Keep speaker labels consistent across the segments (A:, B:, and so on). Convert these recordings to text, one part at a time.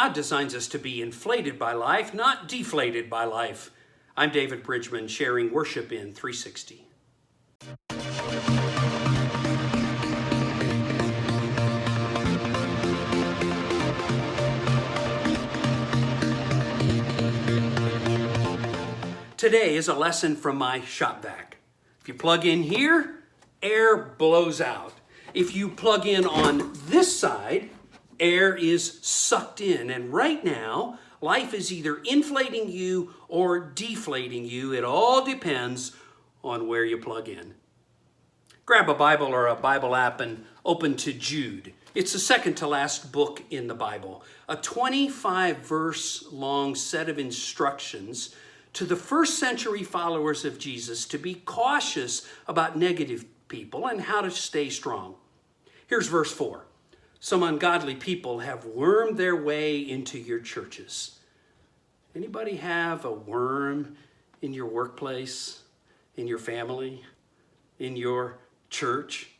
A: God designs us to be inflated by life, not deflated by life. I'm David Bridgman, sharing Worship in 360. Today is a lesson from my shop vac. If you plug in here, air blows out. If you plug in on this side, air is sucked in. And right now, life is either inflating you or deflating you. It all depends on where you plug in. Grab a Bible or a Bible app and open to Jude. It's the second to last book in the Bible, a 25-verse long set of instructions to the first century followers of Jesus to be cautious about negative people and how to stay strong. Here's verse 4. Some ungodly people have wormed their way into your churches. Anybody have a worm in your workplace, in your family, in your church?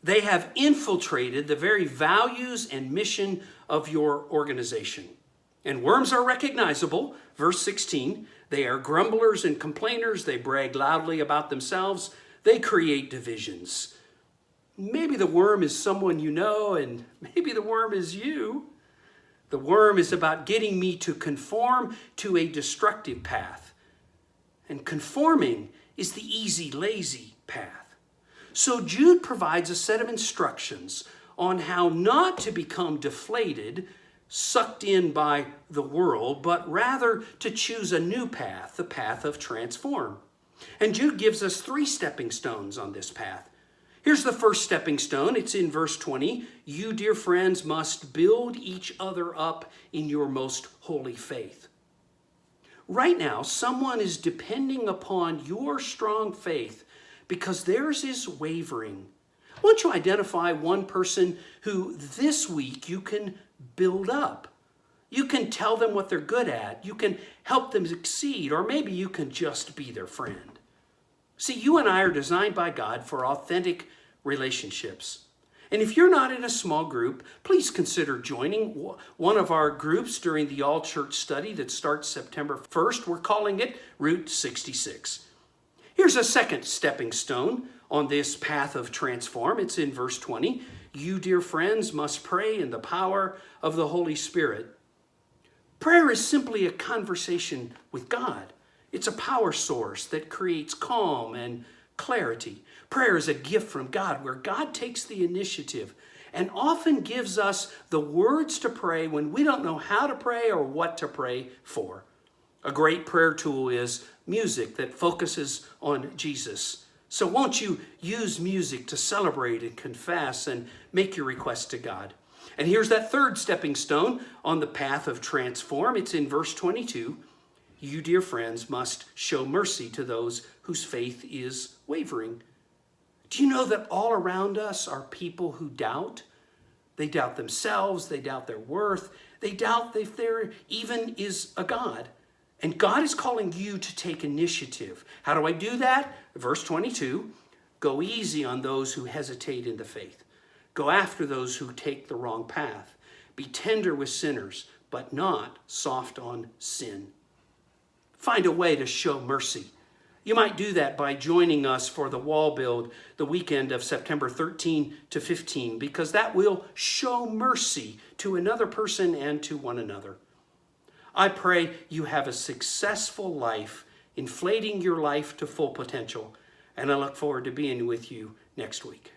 A: They have infiltrated the very values and mission of your organization. And worms are recognizable. Verse 16, they are grumblers and complainers. They brag loudly about themselves. They create divisions. Maybe the worm is someone you know, and maybe the worm is you. The worm is about getting me to conform to a destructive path. And conforming is the easy, lazy path. So Jude provides a set of instructions on how not to become deflated, sucked in by the world, but rather to choose a new path, the path of transform. And Jude gives us 3 stepping stones on this path. Here's the first stepping stone. It's in verse 20. You, dear friends, must build each other up in your most holy faith. Right now, someone is depending upon your strong faith because theirs is wavering. I want you to identify one person who this week you can build up. You can tell them what they're good at. You can help them succeed, or maybe you can just be their friend. See, you and I are designed by God for authentic relationships. And if you're not in a small group, please consider joining one of our groups during the all-church study that starts September 1st. We're calling it Route 66. Here's a second stepping stone on this path of transform. It's in verse 20. You, dear friends, must pray in the power of the Holy Spirit. Prayer is simply a conversation with God. It's a power source that creates calm and clarity. Prayer is a gift from God where God takes the initiative and often gives us the words to pray when we don't know how to pray or what to pray for. A great prayer tool is music that focuses on Jesus. So won't you use music to celebrate and confess and make your request to God? And here's that third stepping stone on the path of transform. It's in verse 22. You, dear friends, must show mercy to those whose faith is wavering. Do you know that all around us are people who doubt? They doubt themselves. They doubt their worth. They doubt if there even is a God. And God is calling you to take initiative. How do I do that? Verse 22, go easy on those who hesitate in the faith. Go after those who take the wrong path. Be tender with sinners, but not soft on sin. Find a way to show mercy. You might do that by joining us for the wall build the weekend of September 13 to 15, because that will show mercy to another person and to one another. I pray you have a successful life, inflating your life to full potential, and I look forward to being with you next week.